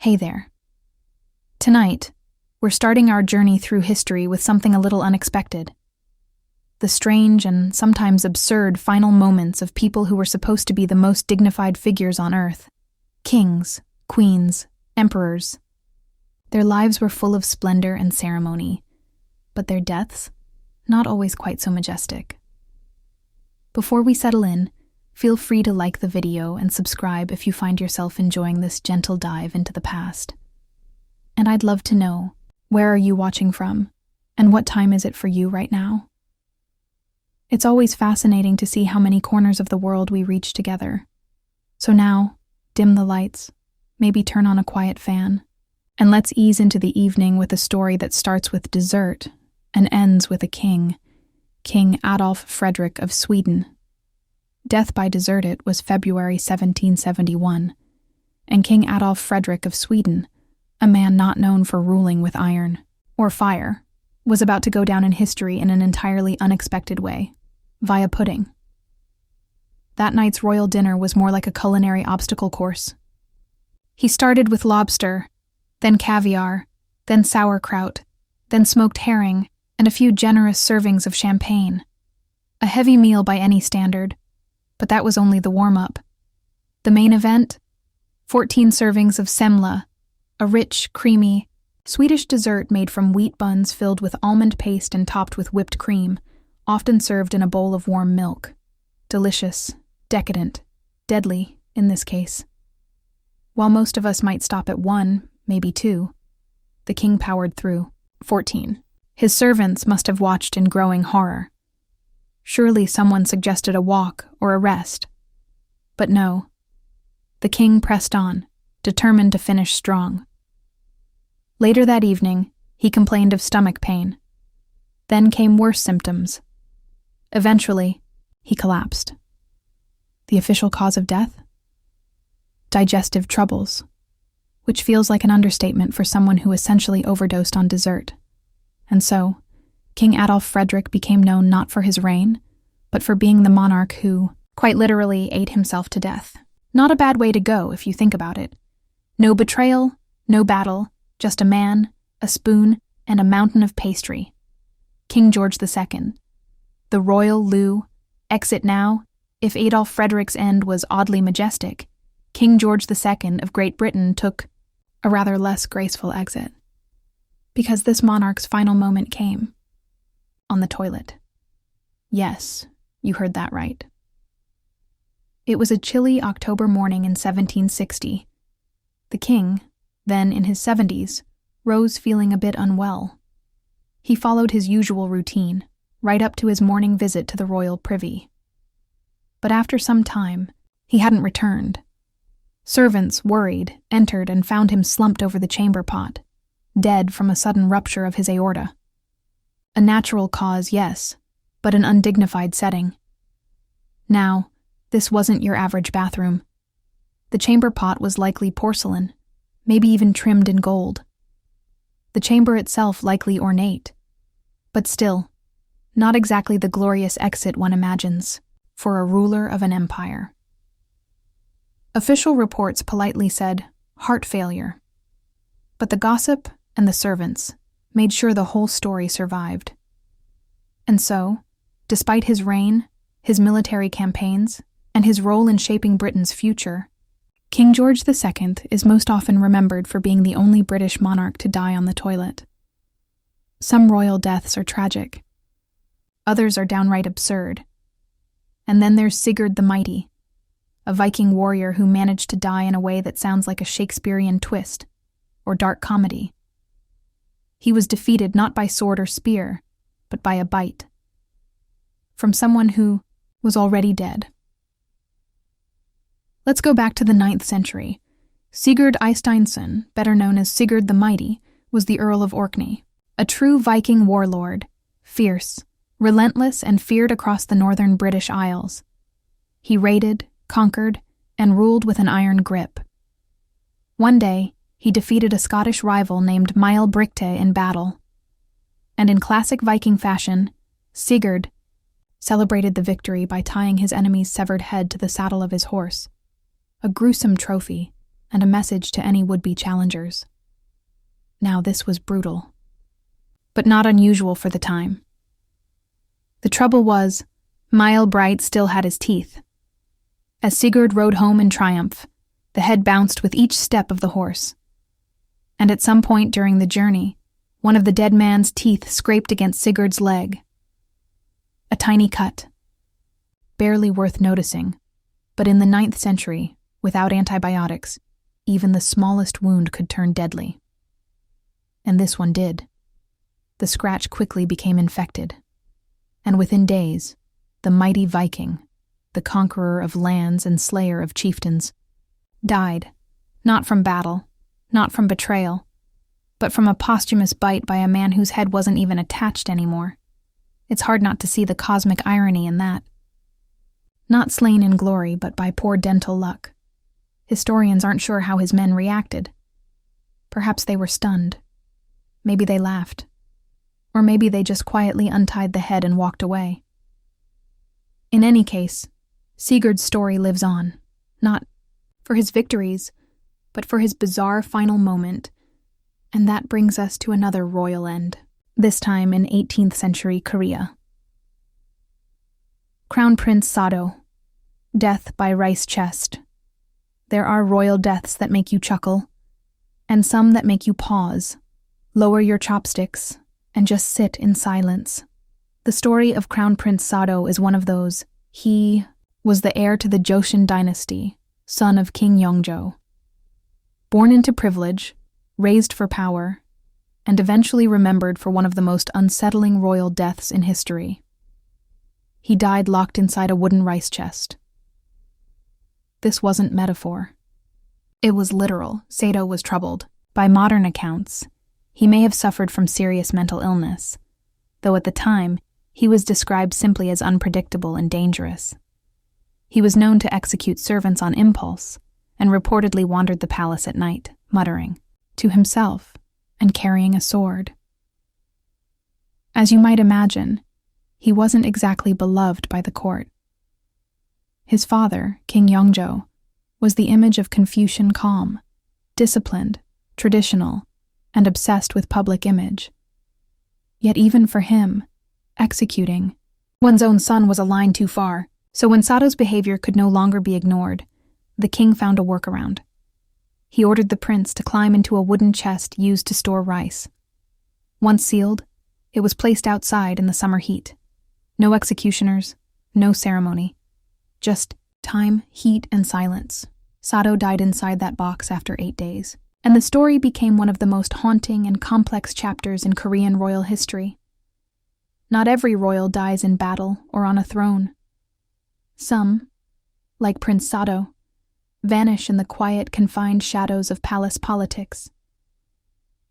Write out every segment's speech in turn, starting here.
Hey there. Tonight, we're starting our journey through history with something a little unexpected. The strange and sometimes absurd final moments of people who were supposed to be the most dignified figures on Earth. Kings, queens, emperors. Their lives were full of splendor and ceremony, but their deaths, not always quite so majestic. Before we settle in, feel free to like the video and subscribe if you find yourself enjoying this gentle dive into the past. And I'd love to know, where are you watching from, and what time is it for you right now? It's always fascinating to see how many corners of the world we reach together. So now, dim the lights, maybe turn on a quiet fan, and let's ease into the evening with a story that starts with dessert and ends with a king, King Adolf Fredrik of Sweden. Death by deserted was February 1771, and King Adolf Fredrik of Sweden, a man not known for ruling with iron or fire, was about to go down in history in an entirely unexpected way, via pudding. That night's royal dinner was more like a culinary obstacle course. He started with lobster, then caviar, then sauerkraut, then smoked herring, and a few generous servings of champagne. A heavy meal by any standard, but that was only the warm-up. The main event? 14 servings of semla, a rich, creamy, Swedish dessert made from wheat buns filled with almond paste and topped with whipped cream, often served in a bowl of warm milk. Delicious, decadent, deadly, in this case. While most of us might stop at 1, maybe 2, the king powered through 14. His servants must have watched in growing horror. Surely someone suggested a walk or a rest. But no. The king pressed on, determined to finish strong. Later that evening, he complained of stomach pain. Then came worse symptoms. Eventually, he collapsed. The official cause of death? Digestive troubles, which feels like an understatement for someone who essentially overdosed on dessert. And so, King Adolf Fredrik became known not for his reign, but for being the monarch who, quite literally, ate himself to death. Not a bad way to go, if you think about it. No betrayal, no battle, just a man, a spoon, and a mountain of pastry. King George II. The royal Lou, exit now. If Adolf Fredrik's end was oddly majestic, King George II of Great Britain took a rather less graceful exit. Because this monarch's final moment came on the toilet. Yes, you heard that right. It was a chilly October morning in 1760. The king, then in his 70s, rose feeling a bit unwell. He followed his usual routine, right up to his morning visit to the royal privy. But after some time, he hadn't returned. Servants, worried, entered and found him slumped over the chamber pot, dead from a sudden rupture of his aorta. A natural cause, yes, but an undignified setting. Now, this wasn't your average bathroom. The chamber pot was likely porcelain, maybe even trimmed in gold. The chamber itself likely ornate, but still, not exactly the glorious exit one imagines for a ruler of an empire. Official reports politely said, heart failure. But the gossip and the servants made sure the whole story survived. And so, despite his reign, his military campaigns, and his role in shaping Britain's future, King George II is most often remembered for being the only British monarch to die on the toilet. Some royal deaths are tragic. Others are downright absurd. And then there's Sigurd the Mighty, a Viking warrior who managed to die in a way that sounds like a Shakespearean twist or dark comedy. He was defeated not by sword or spear, but by a bite. From someone who was already dead. Let's go back to the 9th century. Sigurd Eysteinsson, better known as Sigurd the Mighty, was the Earl of Orkney, a true Viking warlord, fierce, relentless, and feared across the northern British Isles. He raided, conquered, and ruled with an iron grip. One day, he defeated a Scottish rival named Mael Bricte in battle. And in classic Viking fashion, Sigurd celebrated the victory by tying his enemy's severed head to the saddle of his horse. A gruesome trophy, and a message to any would-be challengers. Now this was brutal, but not unusual for the time. The trouble was, Mile Bright still had his teeth. As Sigurd rode home in triumph, the head bounced with each step of the horse. And at some point during the journey, one of the dead man's teeth scraped against Sigurd's leg. A tiny cut. Barely worth noticing, but in the 9th century, without antibiotics, even the smallest wound could turn deadly. And this one did. The scratch quickly became infected. And within days, the mighty Viking, the conqueror of lands and slayer of chieftains, died, not from battle, not from betrayal, but from a posthumous bite by a man whose head wasn't even attached anymore. It's hard not to see the cosmic irony in that. Not slain in glory, but by poor dental luck. Historians aren't sure how his men reacted. Perhaps they were stunned. Maybe they laughed. Or maybe they just quietly untied the head and walked away. In any case, Sigurd's story lives on, not for his victories, but for his bizarre final moment, and that brings us to another royal end, this time in 18th century Korea. Crown Prince Sado, death by rice chest. There are royal deaths that make you chuckle, and some that make you pause, lower your chopsticks, and just sit in silence. The story of Crown Prince Sado is one of those. He was the heir to the Joseon dynasty, son of King Yeongjo. Born into privilege, raised for power, and eventually remembered for one of the most unsettling royal deaths in history. He died locked inside a wooden rice chest. This wasn't metaphor. It was literal. Sado was troubled. By modern accounts, he may have suffered from serious mental illness, though at the time, he was described simply as unpredictable and dangerous. He was known to execute servants on impulse, and reportedly wandered the palace at night, muttering to himself and carrying a sword. As you might imagine, he wasn't exactly beloved by the court. His father, King Yeongjo, was the image of Confucian calm, disciplined, traditional, and obsessed with public image. Yet even for him, executing one's own son was a line too far, so when Sado's behavior could no longer be ignored, the king found a workaround. He ordered the prince to climb into a wooden chest used to store rice. Once sealed, it was placed outside in the summer heat. No executioners, no ceremony. Just time, heat, and silence. Sado died inside that box after 8 days, and the story became one of the most haunting and complex chapters in Korean royal history. Not every royal dies in battle or on a throne. Some, like Prince Sado, vanish in the quiet, confined shadows of palace politics.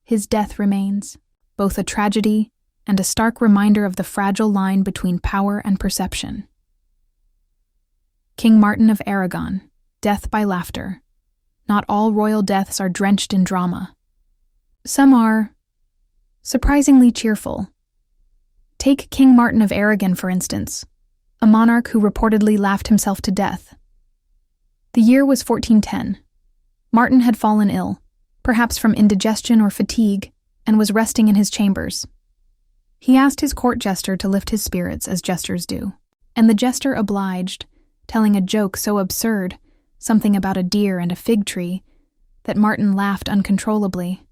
His death remains, both a tragedy and a stark reminder of the fragile line between power and perception. King Martin of Aragon, death by laughter. Not all royal deaths are drenched in drama. Some are surprisingly cheerful. Take King Martin of Aragon, for instance, a monarch who reportedly laughed himself to death. The year was 1410. Martin had fallen ill, perhaps from indigestion or fatigue, and was resting in his chambers. He asked his court jester to lift his spirits, as jesters do, and the jester obliged, telling a joke so absurd, something about a deer and a fig tree, that Martin laughed uncontrollably.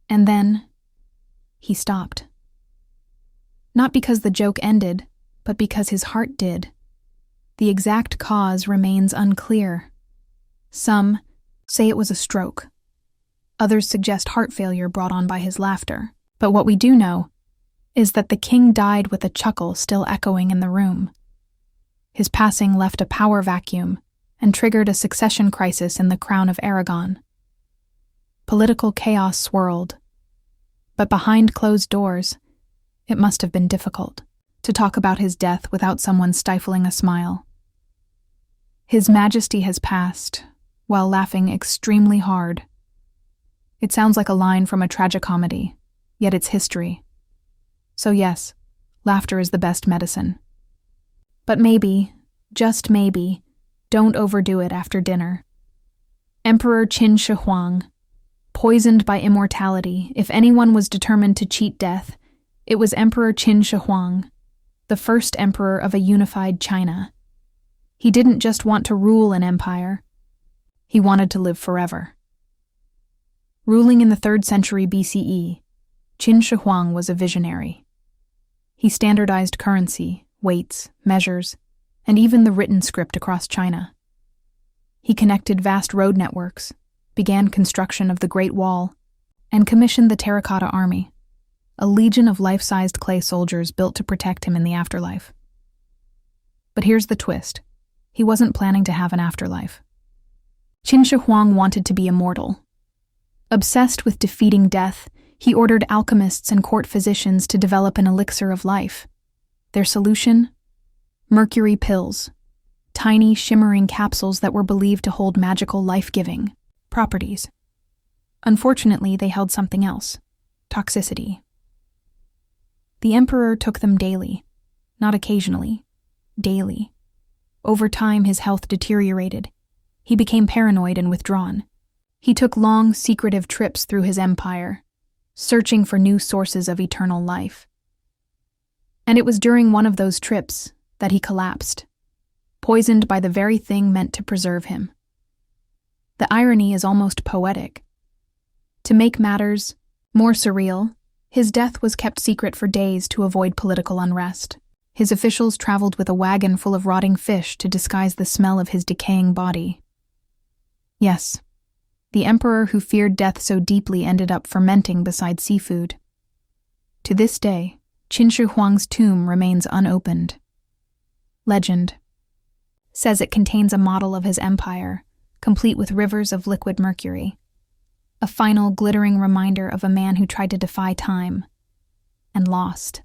And then he stopped. Not because the joke ended, but because his heart did. The exact cause remains unclear. Some say it was a stroke. Others suggest heart failure brought on by his laughter. But what we do know is that the king died with a chuckle still echoing in the room. His passing left a power vacuum and triggered a succession crisis in the crown of Aragon. Political chaos swirled. But behind closed doors, it must have been difficult to talk about his death without someone stifling a smile. His Majesty has passed, while laughing extremely hard. It sounds like a line from a tragicomedy, yet it's history. So yes, laughter is the best medicine. But maybe, just maybe, don't overdo it after dinner. Emperor Qin Shi Huang, poisoned by immortality. If anyone was determined to cheat death, it was Emperor Qin Shi Huang, the first emperor of a unified China. He didn't just want to rule an empire, he wanted to live forever. Ruling in the 3rd century BCE, Qin Shi Huang was a visionary. He standardized currency, weights, measures, and even the written script across China. He connected vast road networks, began construction of the Great Wall, and commissioned the Terracotta Army, a legion of life-sized clay soldiers built to protect him in the afterlife. But here's the twist. He wasn't planning to have an afterlife. Qin Shi Huang wanted to be immortal. Obsessed with defeating death, he ordered alchemists and court physicians to develop an elixir of life. Their solution? Mercury pills, tiny, shimmering capsules that were believed to hold magical life-giving properties. Unfortunately, they held something else: toxicity. The emperor took them daily, not occasionally, daily. Over time, his health deteriorated. He became paranoid and withdrawn. He took long, secretive trips through his empire, searching for new sources of eternal life. And it was during one of those trips that he collapsed, poisoned by the very thing meant to preserve him. The irony is almost poetic. To make matters more surreal, his death was kept secret for days to avoid political unrest. His officials traveled with a wagon full of rotting fish to disguise the smell of his decaying body. Yes, the emperor who feared death so deeply ended up fermenting beside seafood. To this day, Qin Shi Huang's tomb remains unopened. Legend says it contains a model of his empire, complete with rivers of liquid mercury, a final glittering reminder of a man who tried to defy time and lost.